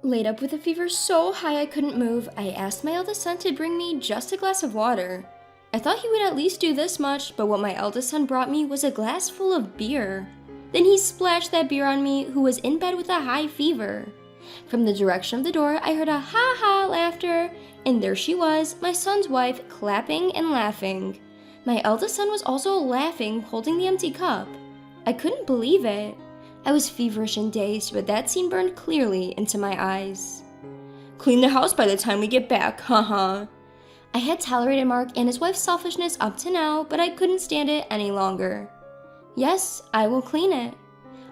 Laid up with a fever so high I couldn't move, I asked my eldest son to bring me just a glass of water. I thought he would at least do this much, but what my eldest son brought me was a glass full of beer. Then he splashed that beer on me, who was in bed with a high fever. From the direction of the door, I heard a ha-ha laughter, and there she was, my son's wife, clapping and laughing. My eldest son was also laughing, holding the empty cup. I couldn't believe it. I was feverish and dazed, but that scene burned clearly into my eyes. "Clean the house by the time we get back, haha." I had tolerated Mark and his wife's selfishness up to now, but I couldn't stand it any longer. "Yes, I will clean it,"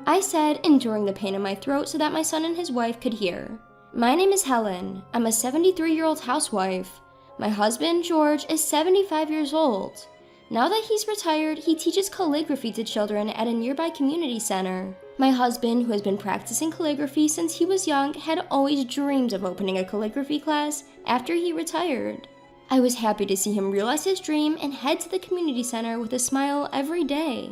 I said, enduring the pain in my throat so that my son and his wife could hear. "My name is Helen. I'm a 73-year-old housewife. My husband, George, is 75 years old. Now that he's retired, he teaches calligraphy to children at a nearby community center. My husband, who has been practicing calligraphy since he was young, had always dreamed of opening a calligraphy class after he retired. I was happy to see him realize his dream and head to the community center with a smile every day.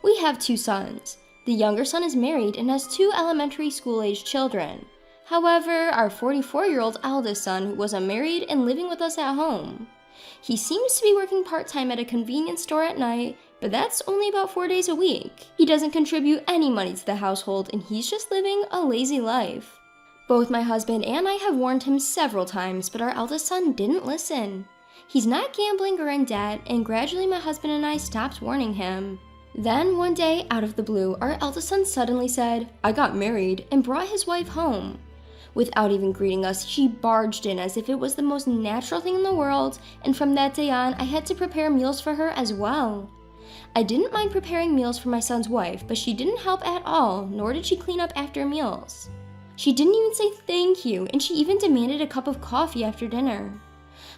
We have 2 sons. The younger son is married and has 2 elementary school-aged children. However, our 44-year-old eldest son was unmarried and living with us at home. He seems to be working part-time at a convenience store at night, but that's only about 4 days a week. He doesn't contribute any money to the household, and he's just living a lazy life. Both my husband and I have warned him several times, but our eldest son didn't listen. He's not gambling or in debt, and gradually my husband and I stopped warning him. Then one day, out of the blue, our eldest son suddenly said, "I got married," and brought his wife home. Without even greeting us, she barged in as if it was the most natural thing in the world, and from that day on, I had to prepare meals for her as well. I didn't mind preparing meals for my son's wife, but she didn't help at all, nor did she clean up after meals. She didn't even say thank you, and she even demanded a cup of coffee after dinner.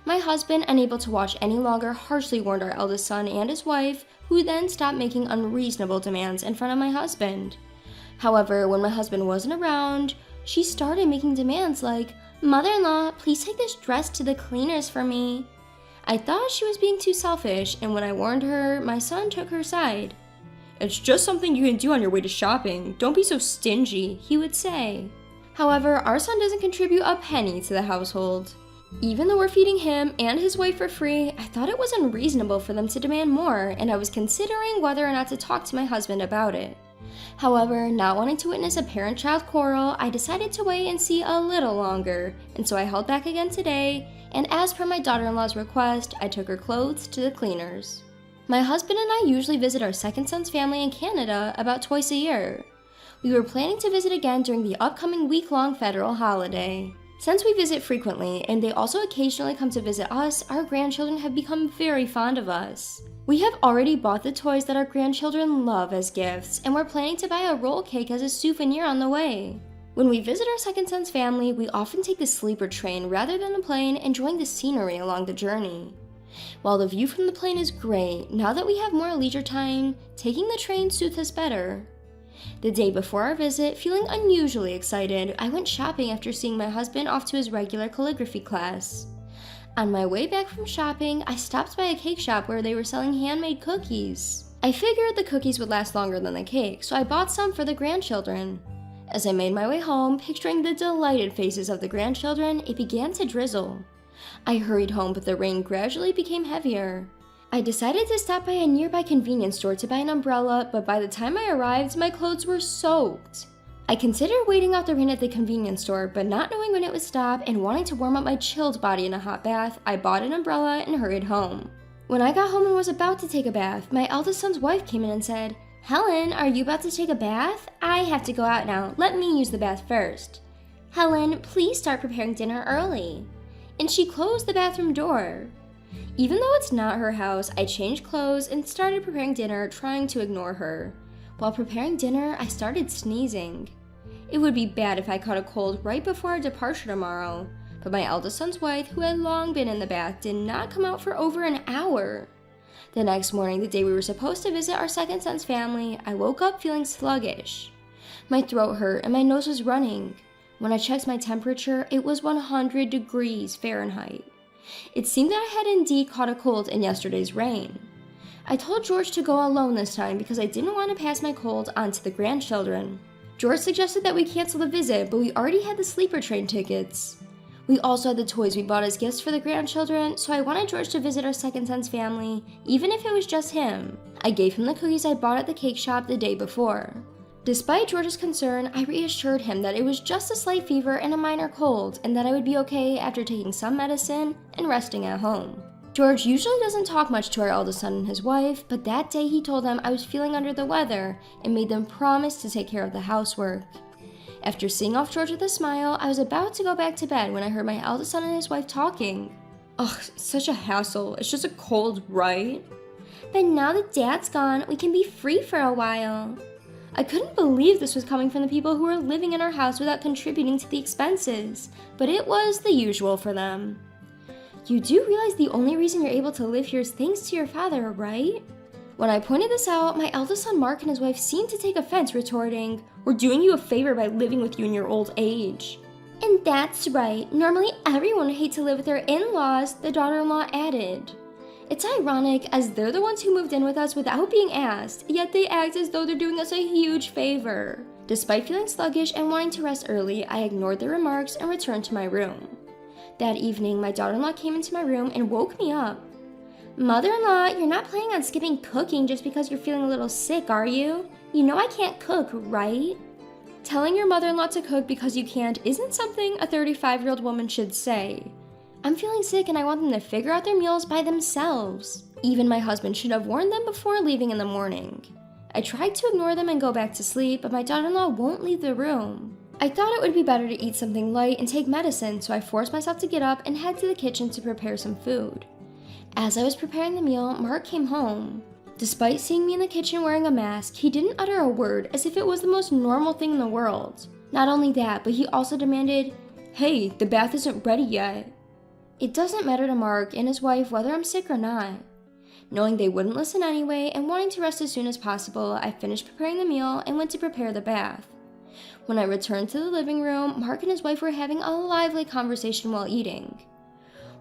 My husband, unable to watch any longer, harshly warned our eldest son and his wife, who then stopped making unreasonable demands in front of my husband. However, when my husband wasn't around, she started making demands like, "Mother-in-law, please take this dress to the cleaners for me." I thought she was being too selfish, and when I warned her, my son took her side. "It's just something you can do on your way to shopping. Don't be so stingy," he would say. However, our son doesn't contribute a penny to the household. Even though we're feeding him and his wife for free, I thought it was unreasonable for them to demand more, and I was considering whether or not to talk to my husband about it. However, not wanting to witness a parent-child quarrel, I decided to wait and see a little longer, and so I held back again today, and as per my daughter-in-law's request, I took her clothes to the cleaners. My husband and I usually visit our second son's family in Canada about twice a year. We were planning to visit again during the upcoming week-long federal holiday. Since we visit frequently, and they also occasionally come to visit us, our grandchildren have become very fond of us. We have already bought the toys that our grandchildren love as gifts, and we're planning to buy a roll cake as a souvenir on the way. When we visit our second son's family, we often take the sleeper train rather than a plane, enjoying the scenery along the journey. While the view from the plane is great, now that we have more leisure time, taking the train suits us better. The day before our visit, feeling unusually excited, I went shopping after seeing my husband off to his regular calligraphy class. On my way back from shopping, I stopped by a cake shop where they were selling handmade cookies. I figured the cookies would last longer than the cake, so I bought some for the grandchildren. As I made my way home, picturing the delighted faces of the grandchildren, it began to drizzle. I hurried home, but the rain gradually became heavier. I decided to stop by a nearby convenience store to buy an umbrella, but by the time I arrived, my clothes were soaked. I considered waiting out the rain at the convenience store, but not knowing when it would stop and wanting to warm up my chilled body in a hot bath, I bought an umbrella and hurried home. When I got home and was about to take a bath, my eldest son's wife came in and said, "Helen, are you about to take a bath? I have to go out now. Let me use the bath first." "Helen, please start preparing dinner early." And she closed the bathroom door. Even though it's not her house, I changed clothes and started preparing dinner, trying to ignore her. While preparing dinner, I started sneezing. It would be bad if I caught a cold right before our departure tomorrow, but my eldest son's wife, who had long been in the bath, did not come out for over an hour. The next morning, the day we were supposed to visit our second son's family, I woke up feeling sluggish. My throat hurt and my nose was running. When I checked my temperature, it was 100 degrees Fahrenheit. It seemed that I had indeed caught a cold in yesterday's rain. I told George to go alone this time because I didn't want to pass my cold on to the grandchildren. George suggested that we cancel the visit, but we already had the sleeper train tickets. We also had the toys we bought as gifts for the grandchildren, so I wanted George to visit our second son's family, even if it was just him. I gave him the cookies I bought at the cake shop the day before. Despite George's concern, I reassured him that it was just a slight fever and a minor cold, and that I would be okay after taking some medicine and resting at home. George usually doesn't talk much to our eldest son and his wife, but that day he told them I was feeling under the weather and made them promise to take care of the housework. After seeing off George with a smile, I was about to go back to bed when I heard my eldest son and his wife talking. Ugh, such a hassle. It's just a cold, right? But now that Dad's gone, we can be free for a while. I couldn't believe this was coming from the people who were living in our house without contributing to the expenses, but it was the usual for them. You do realize the only reason you're able to live here is thanks to your father, right? When I pointed this out, my eldest son Mark and his wife seemed to take offense, retorting, "We're doing you a favor by living with you in your old age." And that's right, normally everyone would hate to live with their in-laws, the daughter-in-law added. It's ironic, as they're the ones who moved in with us without being asked, yet they act as though they're doing us a huge favor. Despite feeling sluggish and wanting to rest early, I ignored their remarks and returned to my room. That evening, my daughter-in-law came into my room and woke me up. "Mother-in-law, you're not planning on skipping cooking just because you're feeling a little sick, are you? You know I can't cook, right?" Telling your mother-in-law to cook because you can't isn't something a 35-year-old woman should say. I'm feeling sick and I want them to figure out their meals by themselves. Even my husband should have warned them before leaving in the morning. I tried to ignore them and go back to sleep, but my daughter-in-law won't leave the room. I thought it would be better to eat something light and take medicine, so I forced myself to get up and head to the kitchen to prepare some food. As I was preparing the meal, Mark came home. Despite seeing me in the kitchen wearing a mask, he didn't utter a word, as if it was the most normal thing in the world. Not only that, but he also demanded, "Hey, the bath isn't ready yet." It doesn't matter to Mark and his wife whether I'm sick or not. Knowing they wouldn't listen anyway and wanting to rest as soon as possible, I finished preparing the meal and went to prepare the bath. When I returned to the living room, Mark and his wife were having a lively conversation while eating.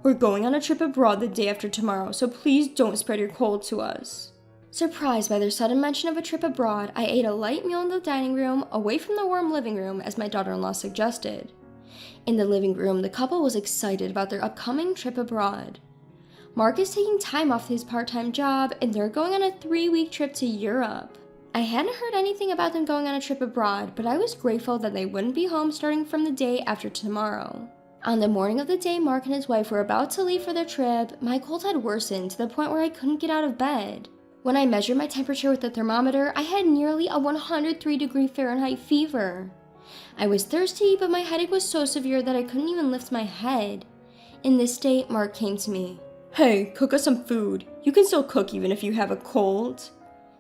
"We're going on a trip abroad the day after tomorrow, so please don't spread your cold to us." Surprised by their sudden mention of a trip abroad, I ate a light meal in the dining room, away from the warm living room, as my daughter-in-law suggested. In the living room, the couple was excited about their upcoming trip abroad. Mark is taking time off his part-time job, and they're going on a 3-week trip to Europe. I hadn't heard anything about them going on a trip abroad, but I was grateful that they wouldn't be home starting from the day after tomorrow. On the morning of the day Mark and his wife were about to leave for their trip, my cold had worsened to the point where I couldn't get out of bed. When I measured my temperature with the thermometer, I had nearly a 103-degree Fahrenheit fever. I was thirsty, but my headache was so severe that I couldn't even lift my head. In this state, Mark came to me. "Hey, cook us some food. You can still cook even if you have a cold."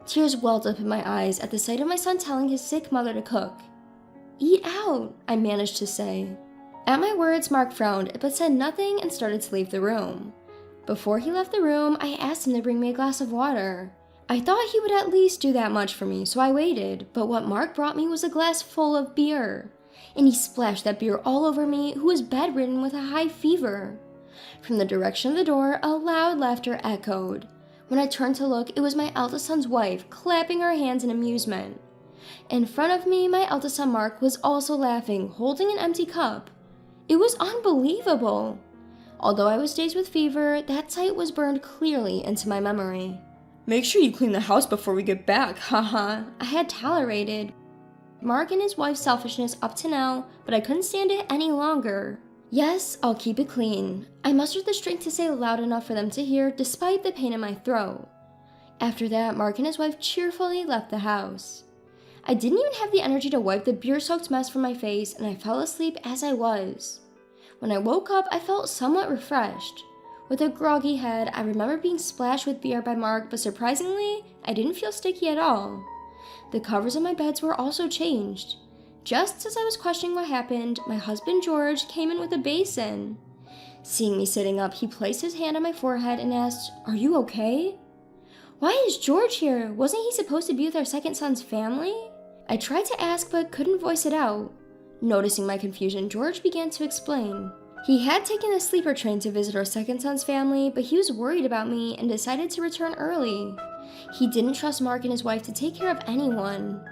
Tears welled up in my eyes at the sight of my son telling his sick mother to cook. "Eat out," I managed to say. At my words, Mark frowned, but said nothing and started to leave the room. Before he left the room, I asked him to bring me a glass of water. I thought he would at least do that much for me, so I waited, but what Mark brought me was a glass full of beer. And he splashed that beer all over me, who was bedridden with a high fever. From the direction of the door, a loud laughter echoed. When I turned to look, it was my eldest son's wife, clapping her hands in amusement. In front of me, my eldest son Mark was also laughing, holding an empty cup. It was unbelievable. Although I was dazed with fever, that sight was burned clearly into my memory. "Make sure you clean the house before we get back, haha," I had tolerated Mark and his wife's selfishness up to now, but I couldn't stand it any longer. "Yes, I'll keep it clean." I mustered the strength to say loud enough for them to hear, despite the pain in my throat. After that, Mark and his wife cheerfully left the house. I didn't even have the energy to wipe the beer-soaked mess from my face, and I fell asleep as I was. When I woke up, I felt somewhat refreshed. With a groggy head, I remember being splashed with beer by Mark, but surprisingly, I didn't feel sticky at all. The covers of my beds were also changed. Just as I was questioning what happened, my husband George came in with a basin. Seeing me sitting up, he placed his hand on my forehead and asked, "Are you okay?" "Why is George here? Wasn't he supposed to be with our second son's family?" I tried to ask but couldn't voice it out. Noticing my confusion, George began to explain. He had taken a sleeper train to visit our second son's family, but he was worried about me and decided to return early. He didn't trust Mark and his wife to take care of anyone.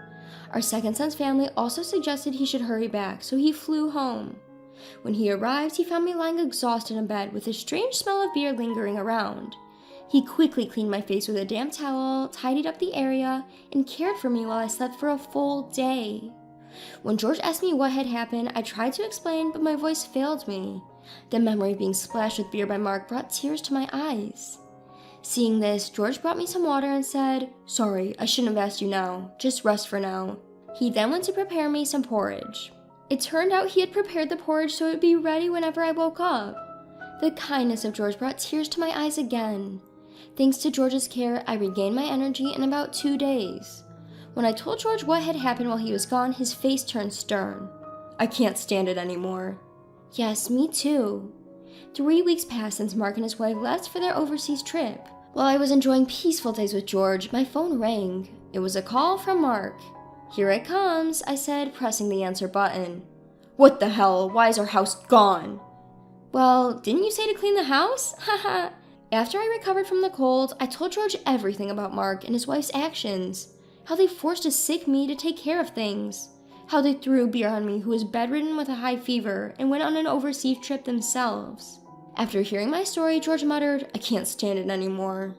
Our second son's family also suggested he should hurry back, so he flew home. When he arrived, he found me lying exhausted in bed with a strange smell of beer lingering around. He quickly cleaned my face with a damp towel, tidied up the area, and cared for me while I slept for a full day. When George asked me what had happened, I tried to explain, but my voice failed me. The memory of being splashed with beer by Mark brought tears to my eyes. Seeing this, George brought me some water and said, "Sorry, I shouldn't have asked you now. Just rest for now." He then went to prepare me some porridge. It turned out he had prepared the porridge so it would be ready whenever I woke up. The kindness of George brought tears to my eyes again. Thanks to George's care, I regained my energy in about 2 days. When I told George what had happened while he was gone, his face turned stern. "I can't stand it anymore." Yes, me too. 3 weeks passed since Mark and his wife left for their overseas trip. While I was enjoying peaceful days with George, my phone rang. It was a call from Mark. "Here it comes," I said, pressing the answer button. "What the hell? Why is our house gone?" "Well, didn't you say to clean the house? Haha." After I recovered from the cold, I told George everything about Mark and his wife's actions. How they forced a sick me to take care of things. How they threw beer on me who was bedridden with a high fever and went on an overseas trip themselves. After hearing my story, George muttered, "I can't stand it anymore."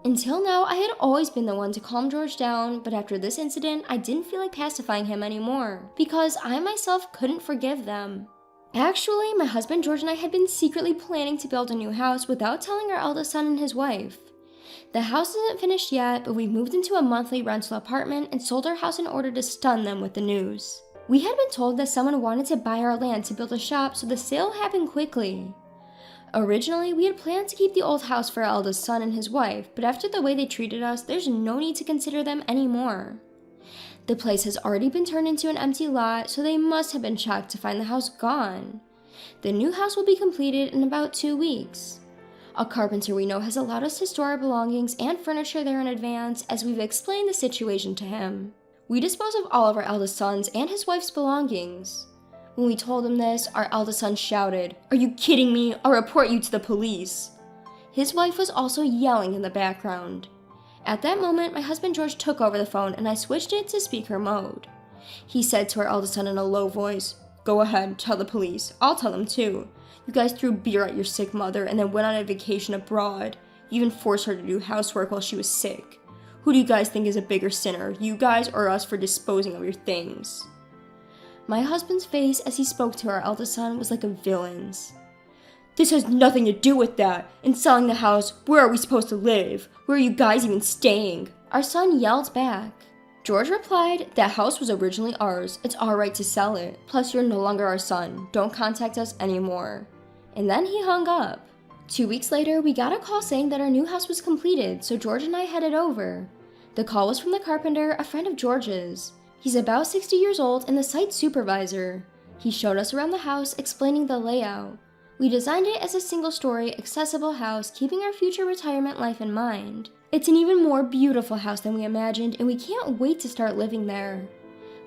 Until now, I had always been the one to calm George down, but after this incident, I didn't feel like pacifying him anymore, because I myself couldn't forgive them. Actually, my husband George and I had been secretly planning to build a new house without telling our eldest son and his wife. The house isn't finished yet, but we moved into a monthly rental apartment and sold our house in order to stun them with the news. We had been told that someone wanted to buy our land to build a shop, so the sale happened quickly. Originally, we had planned to keep the old house for our eldest son and his wife, but after the way they treated us, there's no need to consider them anymore. The place has already been turned into an empty lot, so they must have been shocked to find the house gone. The new house will be completed in about 2 weeks. A carpenter we know has allowed us to store our belongings and furniture there in advance, as we've explained the situation to him. We disposed of all of our eldest son's and his wife's belongings. When we told him this, our eldest son shouted, "Are you kidding me? I'll report you to the police." His wife was also yelling in the background. At that moment, my husband George took over the phone and I switched it to speaker mode. He said to our eldest son in a low voice, "Go ahead, tell the police. I'll tell them too. You guys threw beer at your sick mother and then went on a vacation abroad. You even forced her to do housework while she was sick. Who do you guys think is a bigger sinner, you guys or us for disposing of your things?" My husband's face as he spoke to our eldest son was like a villain's. "This has nothing to do with that. In selling the house, where are we supposed to live? Where are you guys even staying?" Our son yelled back. George replied, "That house was originally ours. It's our right to sell it. Plus, you're no longer our son. Don't contact us anymore." And then he hung up. 2 weeks later, we got a call saying that our new house was completed, so George and I headed over. The call was from the carpenter, a friend of George's. He's about 60 years old and the site supervisor. He showed us around the house, explaining the layout. We designed it as a single-story, accessible house, keeping our future retirement life in mind. It's an even more beautiful house than we imagined, and we can't wait to start living there.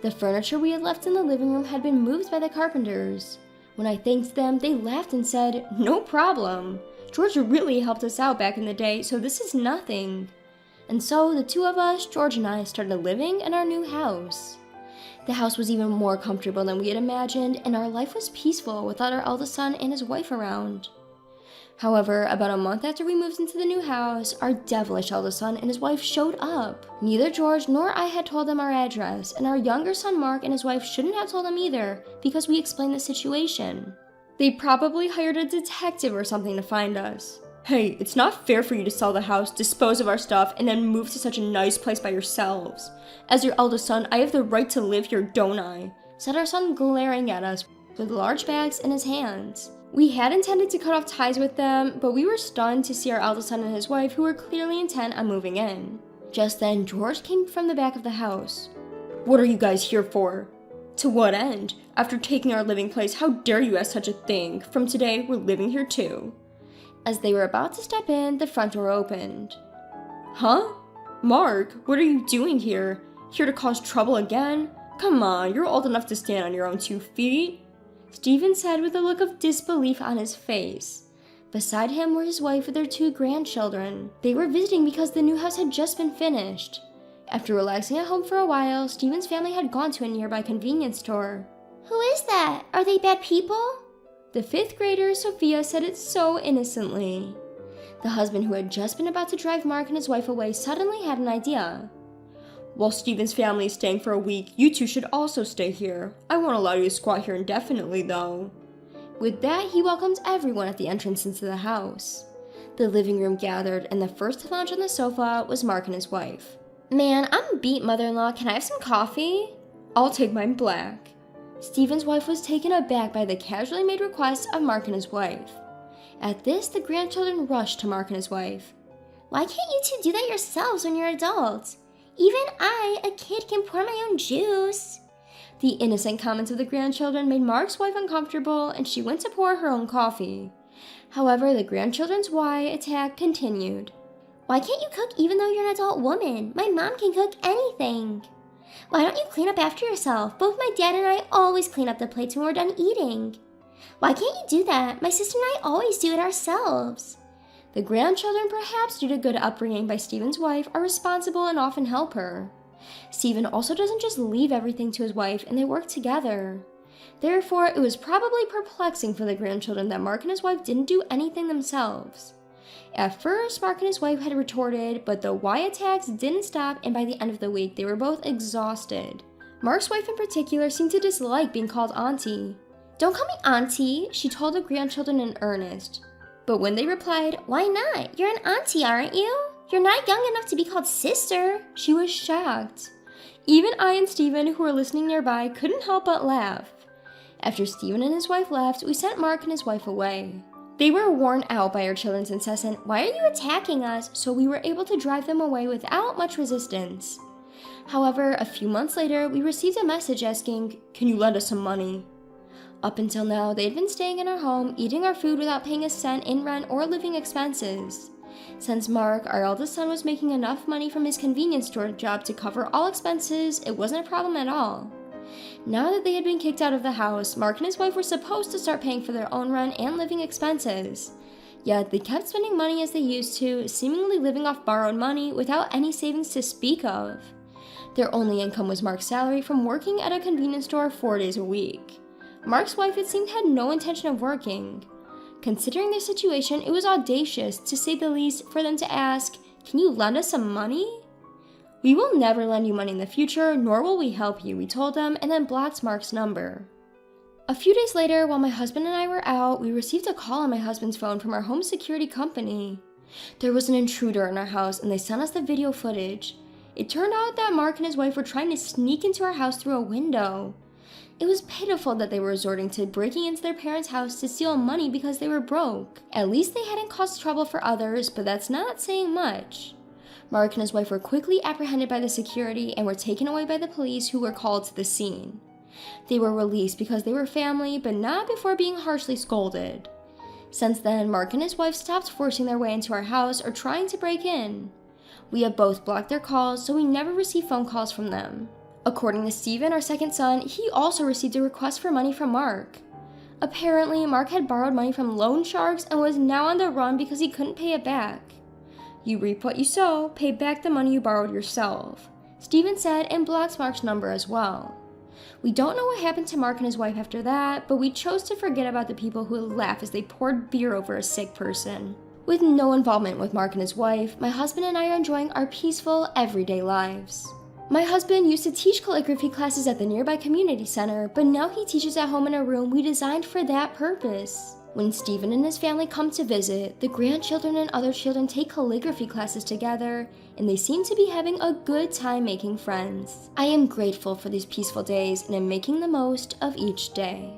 The furniture we had left in the living room had been moved by the carpenters. When I thanked them, they laughed and said, "No problem. George really helped us out back in the day, so this is nothing." And so the two of us, George and I, started living in our new house. The house was even more comfortable than we had imagined, and our life was peaceful without our eldest son and his wife around. However, about a month after we moved into the new house, our devilish eldest son and his wife showed up. Neither George nor I had told them our address, and our younger son Mark and his wife shouldn't have told them either, because we explained the situation. They probably hired a detective or something to find us. "Hey, it's not fair for you to sell the house, dispose of our stuff, and then move to such a nice place by yourselves. As your eldest son, I have the right to live here, don't I?" said our son, glaring at us with large bags in his hands. We had intended to cut off ties with them, but we were stunned to see our eldest son and his wife, who were clearly intent on moving in. Just then, George came from the back of the house. "What are you guys here for?" "To what end? After taking our living place, how dare you ask such a thing? From today, we're living here too." As they were about to step in, the front door opened. "Huh? Mark, what are you doing here? Here to cause trouble again? Come on, you're old enough to stand on your own 2 feet. Stephen said with a look of disbelief on his face. Beside him were his wife with their 2 grandchildren. They were visiting because the new house had just been finished. After relaxing at home for a while, Steven's family had gone to a nearby convenience store. Who is that? Are they bad people? The 5th grader, Sophia, said it so innocently. The husband who had just been about to drive Mark and his wife away suddenly had an idea. While Steven's family is staying for a week, you two should also stay here. I won't allow you to squat here indefinitely, though. With that, he welcomed everyone at the entrance into the house. The living room gathered, and the first to lounge on the sofa was Mark and his wife. Man, I'm beat, mother-in-law. Can I have some coffee? I'll take mine black. Steven's wife was taken aback by the casually made request of Mark and his wife. At this, the grandchildren rushed to Mark and his wife. Why can't you two do that yourselves when you're adults? Even I, a kid, can pour my own juice. The innocent comments of the grandchildren made Mark's wife uncomfortable, and she went to pour her own coffee. However, the grandchildren's why attack continued. Why can't you cook even though you're an adult woman? My mom can cook anything. Why don't you clean up after yourself? Both my dad and I always clean up the plates when we're done eating. Why can't you do that? My sister and I always do it ourselves. The grandchildren, perhaps due to good upbringing by Steven's wife, are responsible and often help her. Steven also doesn't just leave everything to his wife, and they work together. Therefore, it was probably perplexing for the grandchildren that Mark and his wife didn't do anything themselves. At first, Mark and his wife had retorted, but the why attacks didn't stop, and by the end of the week, they were both exhausted. Mark's wife in particular seemed to dislike being called auntie. Don't call me auntie, she told the grandchildren in earnest. But when they replied, why not? You're an auntie, aren't you? You're not young enough to be called sister. She was shocked. Even I and Steven, who were listening nearby, couldn't help but laugh. After Steven and his wife left, we sent Mark and his wife away. They were worn out by our children's incessant, "Why are you attacking us?" so we were able to drive them away without much resistance. However, a few months later, we received a message asking, "Can you lend us some money?" Up until now, they had been staying in our home, eating our food without paying a cent in rent or living expenses. Since Mark, our eldest son, was making enough money from his convenience store job to cover all expenses, it wasn't a problem at all. Now that they had been kicked out of the house, Mark and his wife were supposed to start paying for their own rent and living expenses. Yet they kept spending money as they used to, seemingly living off borrowed money without any savings to speak of. Their only income was Mark's salary from working at a convenience store 4 days a week. Mark's wife, it seemed, had no intention of working. Considering their situation, it was audacious, to say the least, for them to ask, "Can you lend us some money?" "We will never lend you money in the future, nor will we help you," we told them, and then blocked Mark's number. A few days later, while my husband and I were out, we received a call on my husband's phone from our home security company. There was an intruder in our house, and they sent us the video footage. It turned out that Mark and his wife were trying to sneak into our house through a window. It was pitiful that they were resorting to breaking into their parents' house to steal money because they were broke. At least they hadn't caused trouble for others, but that's not saying much. Mark and his wife were quickly apprehended by the security and were taken away by the police, who were called to the scene. They were released because they were family, but not before being harshly scolded. Since then, Mark and his wife stopped forcing their way into our house or trying to break in. We have both blocked their calls, so we never receive phone calls from them. According to Steven, our second son, he also received a request for money from Mark. Apparently, Mark had borrowed money from loan sharks and was now on the run because he couldn't pay it back. "You reap what you sow, pay back the money you borrowed yourself," Steven said, and blocked Mark's number as well. We don't know what happened to Mark and his wife after that, but we chose to forget about the people who would laugh as they poured beer over a sick person. With no involvement with Mark and his wife, my husband and I are enjoying our peaceful, everyday lives. My husband used to teach calligraphy classes at the nearby community center, but now he teaches at home in a room we designed for that purpose. When Steven and his family come to visit, the grandchildren and other children take calligraphy classes together, and they seem to be having a good time making friends. I am grateful for these peaceful days and am making the most of each day.